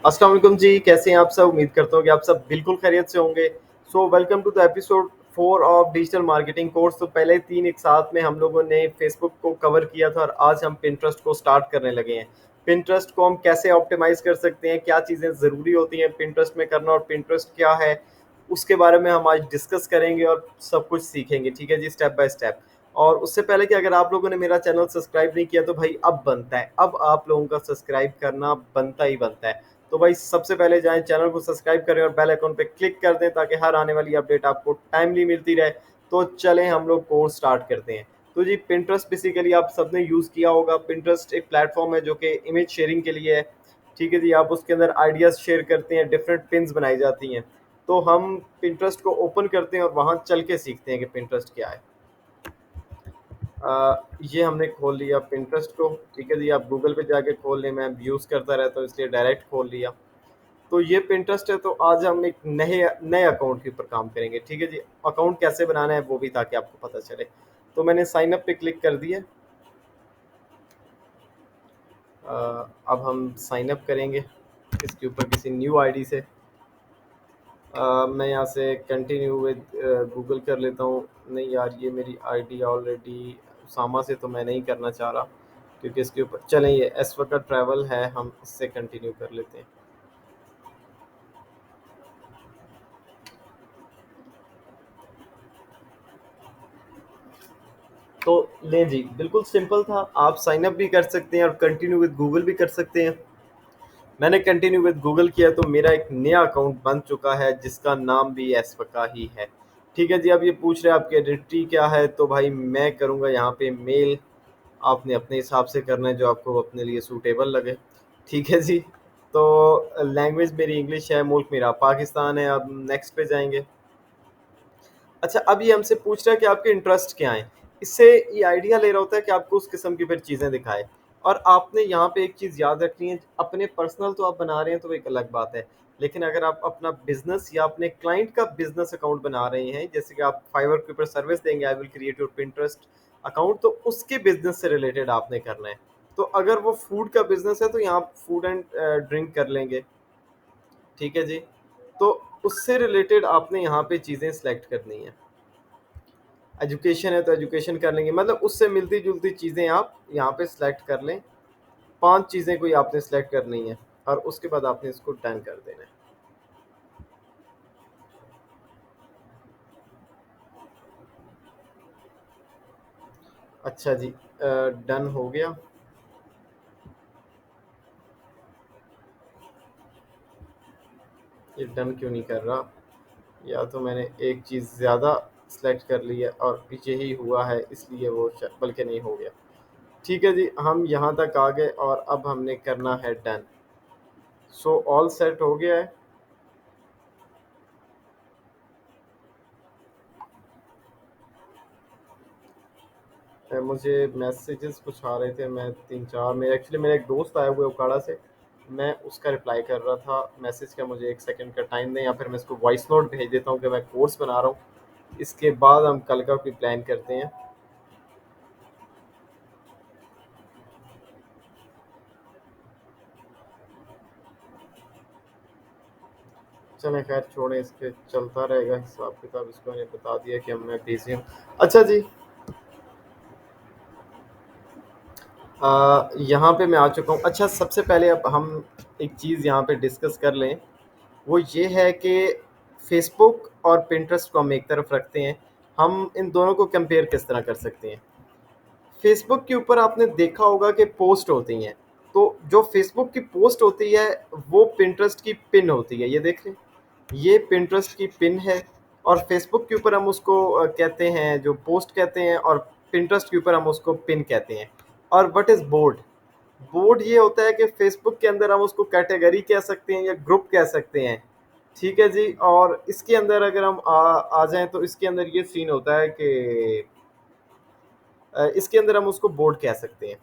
अस्सलाम वालेकुम जी, कैसे हैं आप सब? उम्मीद करता हूँ कि आप सब बिल्कुल खैरियत से होंगे। So welcome to the episode 4 of digital marketing course. तो पहले 3 एक साथ में हम लोगों ने फेसबुक को कवर किया था और आज हम पिंटरेस्ट को स्टार्ट करने लगे हैं। पिंटरेस्ट को हम कैसे ऑप्टिमाइज़ कर सकते हैं, क्या चीज़ें ज़रूरी होती हैं पिंटरेस्ट में करना और पिंटरेस्ट क्या है, उसके बारे में हम आज डिस्कस करेंगे और सब कुछ सीखेंगे, ठीक है जी, स्टेप बाय स्टेप। और उससे पहले कि अगर आप लोगों ने मेरा चैनल सब्सक्राइब नहीं किया तो भाई अब बनता है, अब आप लोगों का सब्सक्राइब करना बनता ही बनता है। तो भाई सबसे पहले जाएं, चैनल को सब्सक्राइब करें और बेल आइकन पे क्लिक कर दें ताकि हर आने वाली अपडेट आपको टाइमली मिलती रहे। तो चलें हम लोग कोर्स स्टार्ट करते हैं। तो जी पिंटरेस्ट बेसिकली आप सबने यूज़ किया होगा। पिंटरेस्ट एक प्लेटफॉर्म है जो कि इमेज शेयरिंग के लिए है, ठीक है जी। आप उसके अंदर आइडियाज़ शेयर करते हैं, डिफरेंट पिन्स बनाई जाती हैं। तो हम पिंटरेस्ट को ओपन करते हैं और वहाँ चल के सीखते हैं कि पिंटरेस्ट क्या है। ये हमने खोल लिया पिंटरेस्ट को, ठीक है जी। आप गूगल पे जाके खोल लें, मैं यूज़ करता रहता हूँ इसलिए डायरेक्ट खोल लिया। तो ये पिंटरेस्ट है। तो आज हम एक नए नए अकाउंट के ऊपर काम करेंगे, ठीक है जी। अकाउंट कैसे बनाना है वो भी ताकि आपको पता चले। तो मैंने साइन अप पे क्लिक कर दिया। अब हम साइन अप करेंगे इसके ऊपर किसी न्यू आईडी से। मैं यहाँ से कंटिन्यू विद गूगल कर लेता हूँ। नहीं यार, ये मेरी आईडी ऑलरेडी सामा से तो मैं नहीं करना चाह रहा, क्योंकि इसके ऊपर चलें, ये एस का ट्रैवल है, हम इससे कंटिन्यू कर लेते हैं। तो लें जी, बिल्कुल सिंपल था। आप साइन अप भी कर सकते हैं और कंटिन्यू विद गूगल भी कर सकते हैं। मैंने कंटिन्यू विद गूगल किया तो मेरा एक नया अकाउंट बन चुका है जिसका नाम भी एसपका ही है, ठीक है जी। अब ये पूछ रहे हैं आपकी आइडेंटिटी क्या है, तो भाई मैं करूँगा यहाँ पे मेल। आपने अपने हिसाब से करना है जो आपको अपने लिए सूटेबल लगे, ठीक है जी। तो लैंग्वेज मेरी इंग्लिश है, मुल्क मेरा पाकिस्तान है। अब नेक्स्ट पे जाएंगे। अच्छा, अब ये हमसे पूछ रहा है कि आपके इंटरेस्ट क्या हैं। इससे ये आइडिया ले रहा होता है कि आपको उस किस्म की फिर चीज़ें दिखाए। और आपने यहाँ पे एक चीज़ याद रखनी है, अपने पर्सनल तो आप बना रहे हैं तो एक अलग बात है, लेकिन अगर आप अपना बिजनेस या अपने क्लाइंट का बिजनेस अकाउंट बना रहे हैं, जैसे कि आप फाइवर के ऊपर सर्विस देंगे, I will create your Pinterest account, तो उसके बिजनेस से रिलेटेड आपने करना है। तो अगर वो फूड का बिजनेस है तो यहाँ फूड एंड ड्रिंक कर लेंगे, ठीक है जी। तो उससे रिलेटेड आपने यहाँ पे चीज़ें सेलेक्ट करनी है। एजुकेशन है तो एजुकेशन कर लेंगे, मतलब उससे मिलती जुलती चीज़ें आप यहाँ पे सिलेक्ट कर लें। 5 चीज़ें कोई आपने सेलेक्ट करनी है और उसके बाद आपने इसको डन कर देना है। अच्छा जी, डन हो गया। ये डन क्यों नहीं कर रहा? या तो मैंने एक चीज़ ज़्यादा सेलेक्ट कर ली है और यही हुआ है, इसलिए वो बल्कि नहीं हो गया। ठीक है जी, हम यहाँ तक आ गए और अब हमने करना है डन। सो ऑल सेट हो गया है। मुझे मैसेजेस कुछ आ रहे थे, मैं 3-4 मेरे एक्चुअली मेरा एक दोस्त आया हुआ है उकाड़ा से, मैं उसका रिप्लाई कर रहा था मैसेज का। मुझे 1 सेकंड का टाइम दें या फिर मैं इसको वॉइस नोट भेज देता हूँ कि मैं कोर्स बना रहा हूँ। इसके बाद हम कल का कोई प्लान करते हैं। चलें खैर छोड़ें, इस पे चलता रहेगा हिसाब किताब। इसको मैंने बता दिया कि अब मैं बिजी हूँ। अच्छा जी, यहाँ पे मैं आ चुका हूँ। अच्छा, सबसे पहले अब हम एक चीज़ यहाँ पे डिस्कस कर लें, वो ये है कि फेसबुक और पिंटरेस्ट को हम एक तरफ रखते हैं, हम इन दोनों को कंपेयर किस तरह कर सकते हैं। फेसबुक के ऊपर आपने देखा होगा कि पोस्ट होती हैं, तो जो फेसबुक की पोस्ट होती है वो पिंटरेस्ट की पिन होती है। ये देख रहे हैं, ये पिंटरेस्ट की पिन है। और फेसबुक के ऊपर हम उसको कहते हैं जो पोस्ट कहते हैं, और पिंटरेस्ट के ऊपर हम उसको पिन कहते हैं। और व्हाट इज़ बोर्ड? बोर्ड ये होता है कि फेसबुक के अंदर हम उसको कैटेगरी कह सकते हैं या ग्रुप कह सकते हैं, ठीक है जी। और इसके अंदर अगर हम आ जाएं तो इसके अंदर ये सीन होता है कि इसके अंदर हम उसको बोर्ड कह सकते हैं,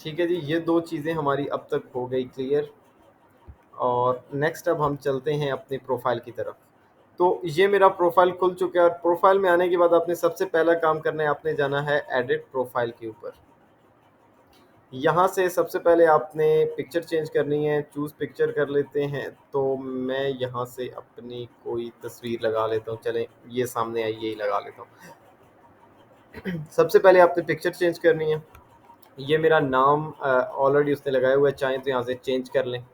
ठीक है जी। ये दो चीज़ें हमारी अब तक हो गई क्लियर। और नेक्स्ट अब हम चलते हैं अपनी प्रोफाइल की तरफ। तो ये मेरा प्रोफाइल खुल चुका है और प्रोफाइल में आने के बाद आपने सबसे पहला काम करना है, आपने जाना है एडिट प्रोफाइल के ऊपर। यहाँ से सबसे पहले आपने पिक्चर चेंज करनी है, चूज़ पिक्चर कर लेते हैं। तो मैं यहाँ से अपनी कोई तस्वीर लगा लेता हूँ, चलें ये सामने आई यही लगा लेता हूँ। सबसे पहले आपने पिक्चर चेंज करनी है। ये मेरा नाम ऑलरेडी उसने लगाया हुआ है, चाहें तो यहाँ से चेंज कर लें।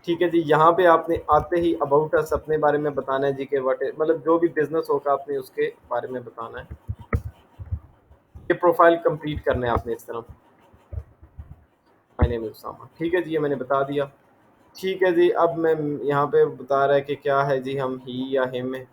ठीक है जी, यहाँ पे आपने आते ही अबाउट अस अपने बारे में बताना है जी के व्हाट मतलब जो भी बिजनेस होगा आपने उसके बारे में बताना है। ये प्रोफाइल कंप्लीट करना है आपने इस तरह। माय नेम इज उसामा, ठीक है जी, ये मैंने बता दिया। ठीक है जी, अब मैं यहाँ पे बता रहा है कि क्या है जी, हम ही या हिम है,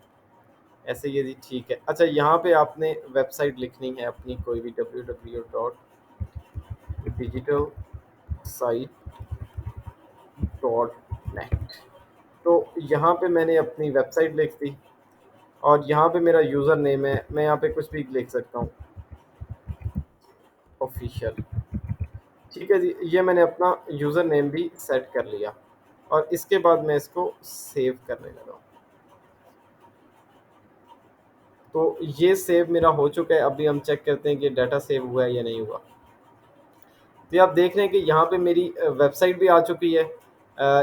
ऐसे ही है जी। ठीक है, अच्छा यहाँ पे आपने वेबसाइट लिखनी है अपनी कोई भी, www.digitalsite.net। तो यहाँ पे मैंने अपनी वेबसाइट लिख दी और यहाँ पे मेरा यूज़र नेम है, मैं यहाँ पे कुछ भी लिख सकता हूँ, ऑफिशियल। ठीक है जी, ये मैंने अपना यूज़र नेम भी सेट कर लिया और इसके बाद मैं इसको सेव करने लगा हूँ। तो ये सेव मेरा हो चुका है। अभी हम चेक करते हैं कि डाटा सेव हुआ है या नहीं हुआ। तो आप देख रहे हैं कि यहाँ पे मेरी वेबसाइट भी आ चुकी है।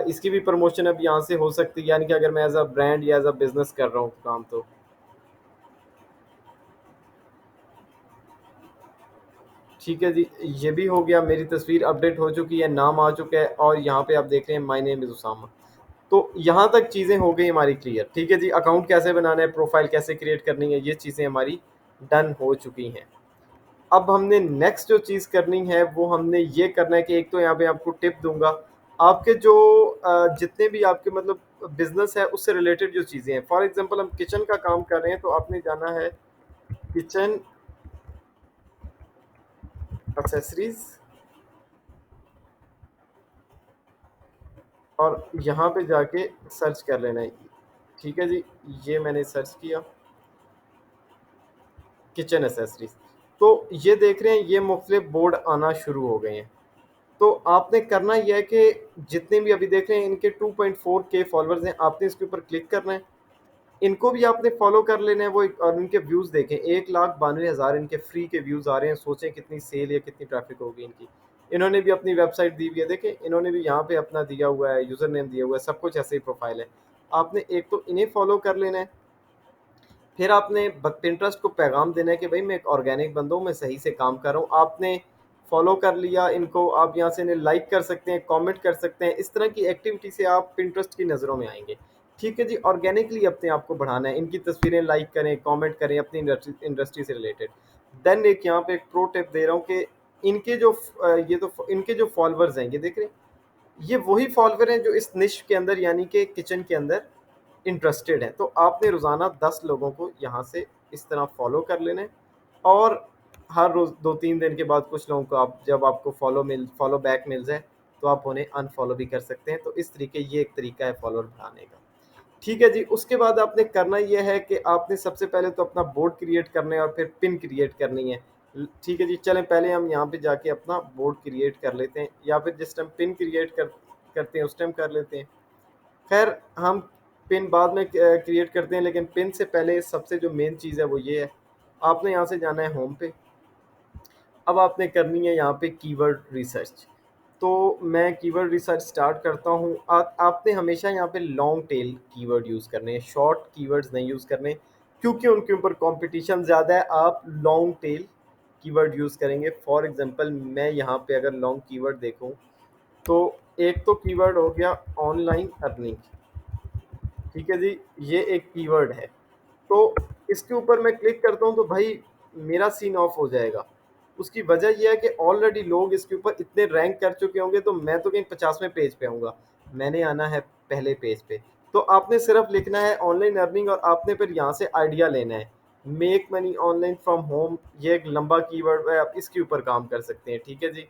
इसकी भी प्रमोशन अब यहाँ से हो सकती है, यानी कि अगर मैं एज अ ब्रांड या एज अ बिजनेस कर रहा हूँ काम। तो ठीक है जी, ये भी हो गया, मेरी तस्वीर अपडेट हो चुकी है, नाम आ चुका है और यहाँ पे आप देख रहे हैं माय नेम इज़ उसामा। तो यहाँ तक चीज़ें हो गई हमारी क्लियर। ठीक है जी, अकाउंट कैसे बनाना है, प्रोफाइल कैसे क्रिएट करनी है, ये चीज़ें हमारी डन हो चुकी हैं। अब हमने नेक्स्ट जो चीज़ करनी है वो हमने ये करना है कि एक तो यहाँ पे आपको टिप दूंगा, आपके जो जितने भी आपके मतलब बिजनेस है उससे रिलेटेड जो चीज़ें हैं, फॉर एग्जांपल हम किचन का काम कर रहे हैं तो आपने जाना है किचन एक्सेसरीज और यहाँ पे जाके सर्च कर लेना है। ठीक है जी, ये मैंने सर्च किया किचन एसेसरीज। तो ये देख रहे हैं ये मुख्तलिफ बोर्ड आना शुरू हो गए हैं। तो आपने करना यह है कि जितने भी अभी देख रहे हैं इनके 2.4 के फॉलोअर्स हैं, आपने इसके ऊपर क्लिक करना है, इनको भी आपने फॉलो कर लेना है। वो और इनके व्यूज़ देखें, 1,92,000 इनके फ्री के व्यूज़ आ रहे हैं। सोचें कितनी सेल या कितनी ट्रैफिक होगी इनकी। इन्होंने भी अपनी वेबसाइट दी हुई है, देखें इन्होंने भी यहाँ पे अपना दिया हुआ है, यूज़र नेम दिया हुआ है, सब कुछ ऐसे ही प्रोफाइल है। आपने एक तो इन्हें फॉलो कर लेना है, फिर आपने पिंटरेस्ट को पैगाम देना है कि भाई मैं एक ऑर्गेनिक बंदा हूँ, मैं सही से काम कर रहा हूँ। आपने फॉलो कर लिया इनको, आप यहाँ से इन्हें लाइक कर सकते हैं, कमेंट कर सकते हैं। इस तरह की एक्टिविटी से आप पिंटरेस्ट की नज़रों में आएंगे। ठीक है जी, ऑर्गेनिकली अपने आप को बढ़ाना है, इनकी तस्वीरें लाइक करें, कमेंट करें अपनी इंडस्ट्री से रिलेटेड। देन एक यहाँ पे एक प्रो टिप दे रहा हूँ कि इनके जो ये तो इनके जो फॉलोअर्स हैं, ये देख रहे हैं, ये वही फॉलोअर हैं जो इस निश के अंदर यानी कि किचन के अंदर इंटरेस्टेड हैं। तो आपने रोज़ाना 10 लोगों को यहाँ से इस तरह फॉलो कर लेना है और हर रोज़ 2-3 दिन के बाद कुछ लोगों को आप जब आपको फॉलो बैक मिल जाए तो आप उन्हें अनफॉलो भी कर सकते हैं। तो इस तरीके ये एक तरीका है फॉलोअर बढ़ाने का। ठीक है जी, उसके बाद आपने करना ये है कि आपने सबसे पहले तो अपना बोर्ड क्रिएट करना है और फिर पिन क्रिएट करनी है। ठीक है जी, चलें पहले हम यहाँ पे जाके अपना बोर्ड क्रिएट कर लेते हैं, या फिर जिस टाइम पिन करते हैं उस टाइम कर लेते हैं। खैर हम पिन बाद में क्रिएट करते हैं, लेकिन पिन से पहले सबसे जो मेन चीज़ है वो ये है, आपने यहाँ से जाना है होम पे। अब आपने करनी है यहाँ पे कीवर्ड रिसर्च। तो मैं कीवर्ड रिसर्च स्टार्ट करता हूँ। आपने हमेशा यहाँ पे लॉन्ग टेल कीवर्ड यूज़ करने हैं, शॉर्ट कीवर्ड्स नहीं यूज़ करने, क्योंकि उनके ऊपर कंपटीशन ज़्यादा है। आप लॉन्ग टेल कीवर्ड यूज़ करेंगे। फॉर एग्जांपल मैं यहाँ पे अगर लॉन्ग कीवर्ड देखूँ तो एक तो कीवर्ड हो गया ऑनलाइन अर्निंग। ठीक है जी, ये एक कीवर्ड है। तो इसके ऊपर मैं क्लिक करता हूँ तो भाई मेरा सीन ऑफ हो जाएगा। उसकी वजह यह है कि ऑलरेडी लोग इसके ऊपर इतने रैंक कर चुके होंगे, तो मैं तो कहीं 50वें पेज पे आऊँगा, मैंने आना है पहले पेज पे। तो आपने सिर्फ लिखना है ऑनलाइन अर्निंग और आपने फिर यहाँ से आइडिया लेना है। Make money online from home, ये एक लंबा कीवर्ड है, आप इसके ऊपर काम कर सकते हैं। ठीक है जी,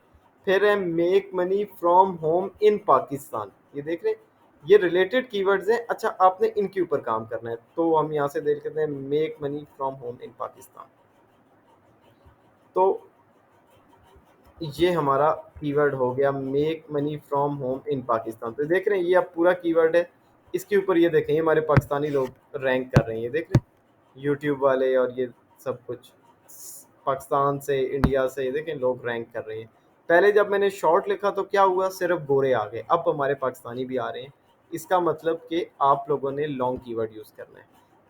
फिर है make money from home in Pakistan, ये देख रहे हैं, ये रिलेटेड कीवर्ड्स हैं। अच्छा, आपने इनके ऊपर काम करना है। तो हम यहाँ से देख लेते हैं make money from home in Pakistan. तो ये हमारा कीवर्ड हो गया make money from home in Pakistan. तो देख रहे हैं ये अब पूरा कीवर्ड है। इसके ऊपर ये देखें, ये हमारे पाकिस्तानी लोग रैंक कर रहे हैं, ये देख रहे हैं यूट्यूब वाले और ये सब कुछ पाकिस्तान से, इंडिया से, ये देखें लोग रैंक कर रहे हैं। पहले जब मैंने शॉर्ट लिखा तो क्या हुआ, सिर्फ गोरे आ गए, अब हमारे पाकिस्तानी भी आ रहे हैं। इसका मतलब कि आप लोगों ने लॉन्ग कीवर्ड यूज़ करना है।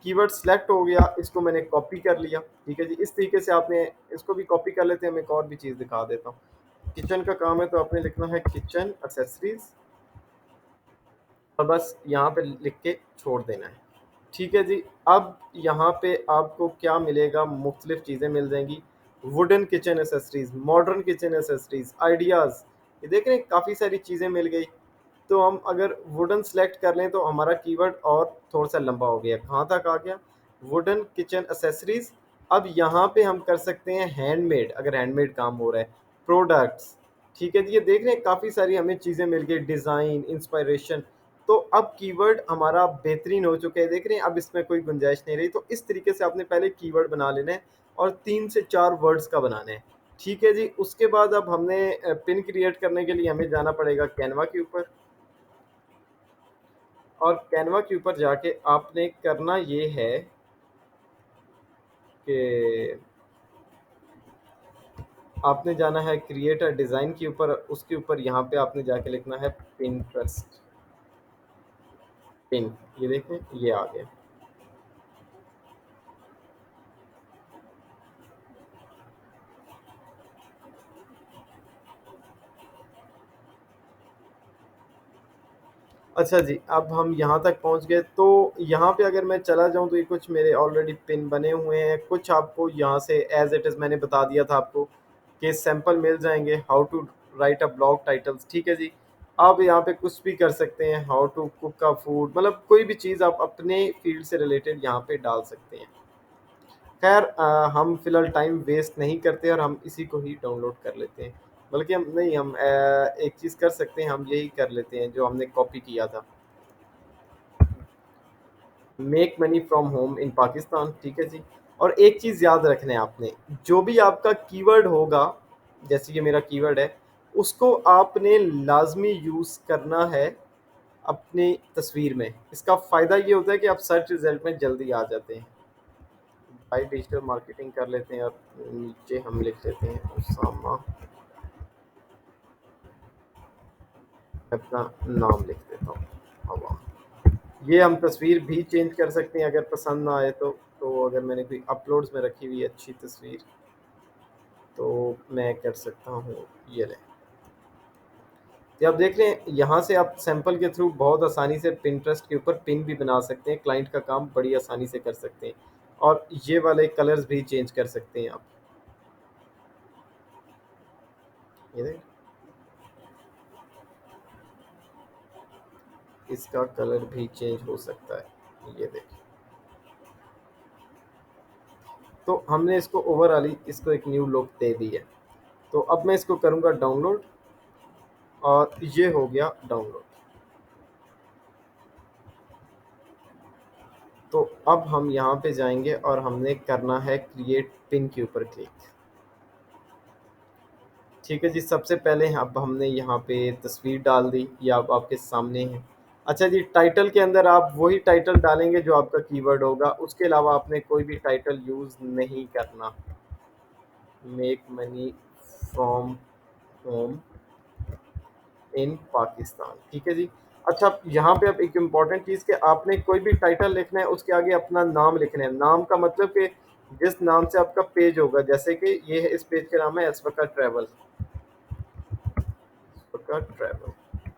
कीवर्ड सेलेक्ट हो गया, इसको मैंने कॉपी कर लिया। ठीक है जी, इस तरीके से आपने इसको भी कॉपी कर लेते हैं। मैं एक और भी चीज़ दिखा देता हूँ। किचन का काम है तो आपने लिखना है किचन एक्सेसरीज, और बस यहाँ पे लिख के छोड़ देना है। ठीक है जी। अब यहाँ पे आपको क्या मिलेगा, मुख्तलिफ चीज़ें मिल जाएंगी। Wooden kitchen accessories, modern kitchen accessories, ideas, ये देख रहे हैं काफ़ी सारी चीज़ें मिल गई। तो हम अगर वुडन सेलेक्ट कर लें तो हमारा कीवर्ड और थोड़ा सा लंबा हो गया। कहाँ तक आ गया, वुडन किचन एसेसरीज। अब यहाँ पे हम कर सकते हैं हैंडमेड, अगर हैंडमेड काम हो रहा है, प्रोडक्ट्स। ठीक है जी, ये देख रहे हैं काफ़ी सारी हमें चीज़ें मिल गई, डिज़ाइन, इंस्पायरेशन। तो अब कीवर्ड हमारा बेहतरीन हो चुका है, देख रहे हैं, अब इसमें कोई गुंजाइश नहीं रही। तो इस तरीके से आपने पहले कीवर्ड बना लेना है और 3 से 4 वर्ड्स का बनाना है। ठीक है जी। उसके बाद अब हमने पिन क्रिएट करने के लिए हमें जाना पड़ेगा कैनवा के ऊपर, और कैनवा के ऊपर जाके आपने करना ये है कि आपने जाना है क्रिएट अ डिज़ाइन के ऊपर, उसके ऊपर यहाँ पे आपने जाके लिखना है पिंटरेस्ट पिन। ये देखें, ये आ गया। अच्छा जी, अब हम यहाँ तक पहुँच गए। तो यहाँ पे अगर मैं चला जाऊँ तो ये कुछ मेरे ऑलरेडी पिन बने हुए हैं। कुछ आपको यहाँ से एज इट इज़ मैंने बता दिया था आपको कि सैंपल मिल जाएंगे, how to write a blog titles. ठीक है जी। आप यहाँ पे कुछ भी कर सकते हैं, हाउ टू कुक का फूड, मतलब कोई भी चीज़ आप अपने फील्ड से रिलेटेड यहाँ पे डाल सकते हैं। खैर हम फिलहाल टाइम वेस्ट नहीं करते और हम इसी को ही डाउनलोड कर लेते हैं। बल्कि हम नहीं, हम एक चीज़ कर सकते हैं, हम यही कर लेते हैं जो हमने कॉपी किया था, make money from home in Pakistan. ठीक है जी। और एक चीज़ याद रखना है आपने, जो भी आपका कीवर्ड होगा, जैसे कि मेरा कीवर्ड है, उसको आपने लाजमी यूज़ करना है अपनी तस्वीर में। इसका फ़ायदा ये होता है कि आप सर्च रिजल्ट में जल्दी आ जाते हैं। भाई डिजिटल मार्केटिंग कर लेते हैं और नीचे हम लिख लेते हैं उसामा, अपना नाम लिख देता हूँ, हवा। ये हम तस्वीर भी चेंज कर सकते हैं अगर पसंद ना आए तो अगर मैंने कोई अपलोड्स में रखी हुई अच्छी तस्वीर तो मैं कर सकता हूँ, ये लें। तो आप देख रहे हैं, यहाँ से आप सैंपल के थ्रू बहुत आसानी से पिंटरेस्ट के ऊपर पिन भी बना सकते हैं, क्लाइंट का काम बड़ी आसानी से कर सकते हैं। और ये वाले कलर्स भी चेंज कर सकते हैं आप, ये देख, इसका कलर भी चेंज हो सकता है, ये देख। तो हमने इसको ओवरऑल इसको एक न्यू लुक दे दी है। तो अब मैं इसको करूँगा डाउनलोड, और ये हो गया डाउनलोड। तो अब हम यहाँ पे जाएंगे और हमने करना है क्रिएट पिन के ऊपर क्लिक। ठीक है जी। सबसे पहले अब हमने यहाँ पे तस्वीर डाल दी, ये अब आपके सामने है। अच्छा जी, टाइटल के अंदर आप वही टाइटल डालेंगे जो आपका कीवर्ड होगा, उसके अलावा आपने कोई भी टाइटल यूज़ नहीं करना। Make money from home in Pakistan. ठीक है जी। अच्छा, यहाँ पे अब एक इम्पॉर्टेंट चीज़ कि आपने कोई भी टाइटल लिखना है, उसके आगे अपना नाम लिखना है। नाम का मतलब कि जिस नाम से आपका पेज होगा, जैसे कि ये है, इस पेज का नाम है एसवका ट्रैवल, एसवका ट्रैवल।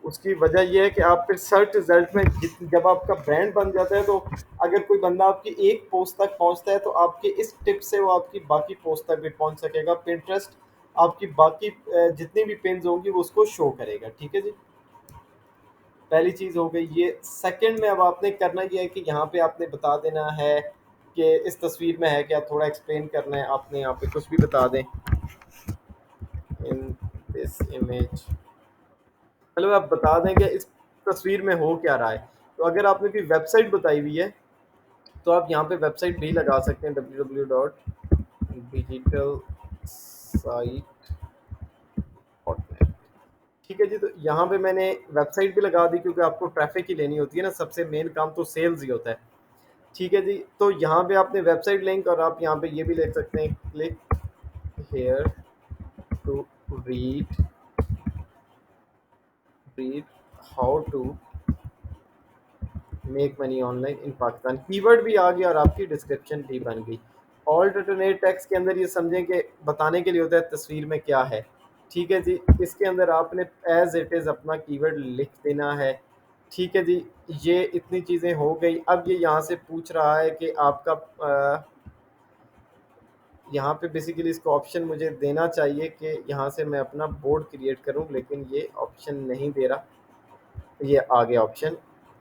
उसकी वजह यह है कि आप फिर सर्च रिजल्ट में जब आपका ब्रांड बन जाता है, तो अगर कोई बंदा आपकी एक पोस्ट तक पहुंचता है तो आपके इस टिप से वो आपकी बाकी पोस्ट तक भी पहुंच सकेगा। पिंटरेस्ट आपकी बाकी जितनी भी पिन्स होंगी वो उसको शो करेगा। ठीक है जी। पहली चीज़ हो गई ये। सेकंड में अब आपने करना ये है कि यहाँ पे आपने बता देना है कि इस तस्वीर में है क्या, थोड़ा एक्सप्लेन करना है आपने, यहाँ पे कुछ भी बता दें, इन दिस इमेज, मतलब आप बता दें कि इस तस्वीर में हो क्या रहा है। तो अगर आपने कोई वेबसाइट बताई हुई है तो आप यहाँ पे वेबसाइट भी लगा सकते हैं, www.digitalsite.net। ठीक है जी। तो यहाँ पे मैंने वेबसाइट भी लगा दी क्योंकि आपको ट्रैफिक ही लेनी होती है ना, सबसे मेन काम तो सेल्स ही होता है। ठीक है जी। तो यहाँ पे आपने वेबसाइट लिंक, और आप यहाँ पे ये भी लिख सकते हैं, click here to read read how to make money online in Pakistan. Keyword भी आ गया और आपकी डिस्क्रिप्शन भी बन गई। ऑल्ट अल्टरनेट टेक्स्ट के अंदर ये समझें कि बताने के लिए होता है तस्वीर में क्या है। ठीक है जी, इसके अंदर आपने एज इट इज़ अपना कीवर्ड लिख देना है। ठीक है जी, ये इतनी चीज़ें हो गई। अब ये यहाँ से पूछ रहा है कि आपका यहाँ पे बेसिकली इसको ऑप्शन मुझे देना चाहिए कि यहाँ से मैं अपना बोर्ड क्रिएट करूँ, लेकिन ये ऑप्शन नहीं दे रहा। ये आ गया ऑप्शन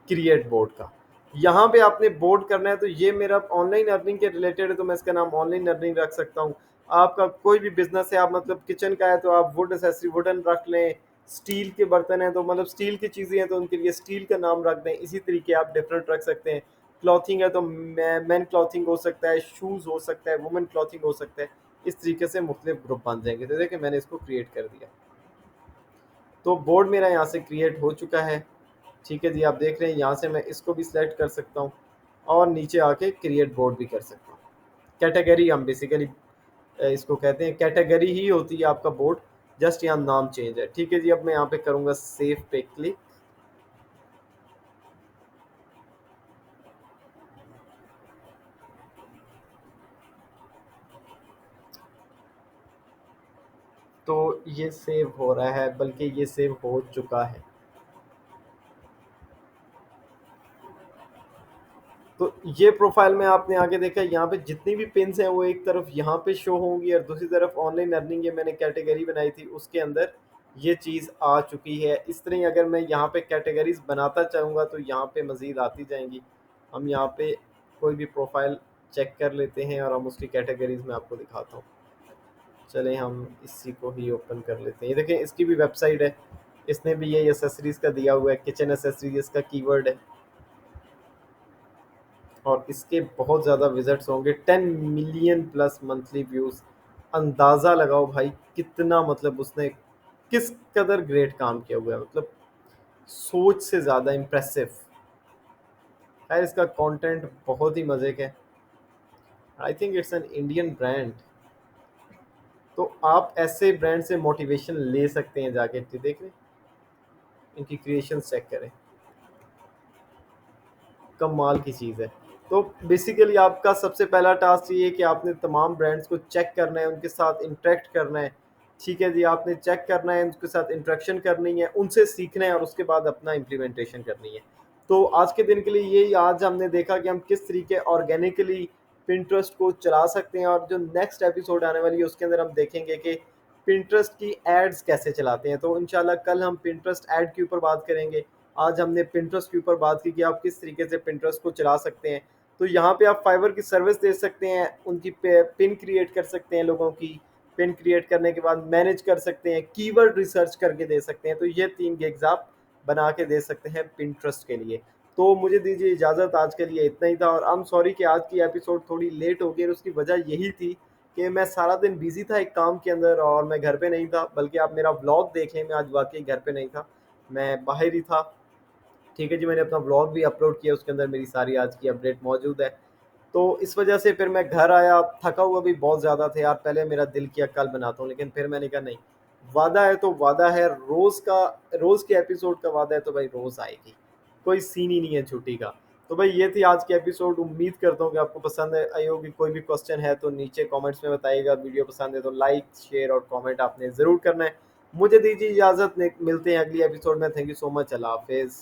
क्रिएट बोर्ड का। यहाँ पे आपने बोर्ड करना है, तो ये मेरा ऑनलाइन अर्निंग के रिलेटेड है, तो मैं इसका नाम ऑनलाइन अर्निंग रख सकता हूँ। आपका कोई भी बिजनेस है, आप मतलब किचन का है तो आप वुड एसेसरी वुडन रख लें। स्टील के बर्तन हैं तो मतलब स्टील की चीज़ें हैं तो उनके लिए स्टील का नाम रख दें। इसी तरीके आप डिफरेंट रख सकते हैं। क्लॉथिंग है तो मैन क्लॉथिंग हो सकता है, शूज़ हो सकता है, वुमेन क्लॉथिंग हो सकता है। इस तरीके से मुख्तलिफ ग्रुप बन जाएंगे। तो देखिए मैंने इसको क्रिएट कर दिया, तो बोर्ड मेरा यहाँ से क्रिएट हो चुका है। ठीक है जी, आप देख रहे हैं यहाँ से मैं इसको भी सिलेक्ट कर सकता हूँ और नीचे आके क्रिएट बोर्ड भी कर सकता हूँ। कैटेगरी हम बेसिकली इसको कहते हैं, कैटेगरी ही होती है आपका बोर्ड, जस्ट यहाँ नाम चेंज है। ठीक है जी, अब मैं यहाँ पे करूँगा सेव पे क्लिक। तो ये सेव हो रहा है, बल्कि ये सेव हो चुका है। तो ये प्रोफाइल में आपने आगे देखा, यहाँ पे जितनी भी पिन्स हैं वो एक तरफ यहाँ पे शो होंगी और दूसरी तरफ ऑनलाइन अर्निंग ये मैंने कैटेगरी बनाई थी उसके अंदर ये चीज़ आ चुकी है। इस तरह ही अगर मैं यहाँ पे कैटेगरीज बनाता चाहूँगा तो यहाँ पे मज़ीद आती जाएंगी। हम यहाँ पे कोई भी प्रोफाइल चेक कर लेते हैं और हम उसकी कैटेगरीज में आपको दिखाता हूँ। चलें हम इसी को ही ओपन कर लेते हैं। ये देखें इसकी भी वेबसाइट है, इसने भी यही एसेसरीज़ का दिया हुआ है, किचन एसेसरीज इसका कीवर्ड है और इसके बहुत ज़्यादा विजिट्स होंगे, 10 मिलियन प्लस मंथली व्यूज़। अंदाज़ा लगाओ भाई कितना, मतलब उसने किस कदर ग्रेट काम किया हुआ है, मतलब सोच से ज़्यादा इम्प्रेसिव है। इसका कंटेंट बहुत ही मज़े का है। I think it's an Indian brand. तो आप ऐसे ब्रांड से मोटिवेशन ले सकते हैं, जाके देख रहे इनकी क्रिएशन चेक करें, कमाल की चीज़ है। तो बेसिकली आपका सबसे पहला टास्क ये है कि आपने तमाम ब्रांड्स को चेक करना है, उनके साथ इंटरेक्ट करना है। ठीक है जी, आपने चेक करना है, उनके साथ इंटरेक्शन करनी है, उनसे सीखना है और उसके बाद अपना इम्प्लीमेंटेशन करनी है। तो आज के दिन के लिए यही, आज हमने देखा कि हम किस तरीके ऑर्गेनिकली पिंटरेस्ट को चला सकते हैं, और जो नेक्स्ट एपिसोड आने वाली है उसके अंदर हम देखेंगे कि पिंटरेस्ट की एड्स कैसे चलाते हैं। तो इंशाल्लाह कल हम पिंटरेस्ट ऐड के ऊपर बात करेंगे। आज हमने पिंटरेस्ट के ऊपर बात की कि आप किस तरीके से पिंटरेस्ट को चला सकते हैं। तो यहाँ पे आप फाइवर की सर्विस दे सकते हैं, उनकी पिन क्रिएट कर सकते हैं, लोगों की पिन क्रिएट करने के बाद मैनेज कर सकते हैं, कीवर्ड रिसर्च करके दे सकते हैं। तो ये 3 गिग्स आप बना के दे सकते हैं पिंटरेस्ट के लिए। तो मुझे दीजिए इजाज़त, आज के लिए इतना ही था। और आई एम सॉरी कि आज की एपिसोड थोड़ी लेट हो गई, और उसकी वजह यही थी कि मैं सारा दिन बिजी था एक काम के अंदर और मैं घर पे नहीं था। बल्कि आप मेरा व्लॉग देखें, मैं आज वाकई घर पे नहीं था, मैं बाहर ही था। ठीक है जी, मैंने अपना व्लॉग भी अपलोड किया, उसके अंदर मेरी सारी आज की अपडेट मौजूद है। तो इस वजह से फिर मैं घर आया, थका हुआ भी बहुत ज़्यादा था यार। पहले मेरा दिल किया कल बनाता हूँ, लेकिन फिर मैंने कहा नहीं, वादा है तो वादा है, रोज़ का, रोज़ के एपिसोड का वादा है तो भाई रोज़ आएगी, कोई सीन ही नहीं है छुट्टी का। तो भाई ये थी आज की एपिसोड, उम्मीद करता हूँ कि आपको पसंद आई होगी। कोई भी क्वेश्चन है तो नीचे कमेंट्स में बताइएगा। वीडियो पसंद है तो लाइक शेयर और कमेंट आपने ज़रूर करना है। मुझे दीजिए इजाज़त, मिलते हैं अगली एपिसोड में। थैंक यू सो मच, अल्लाह हाफिज़।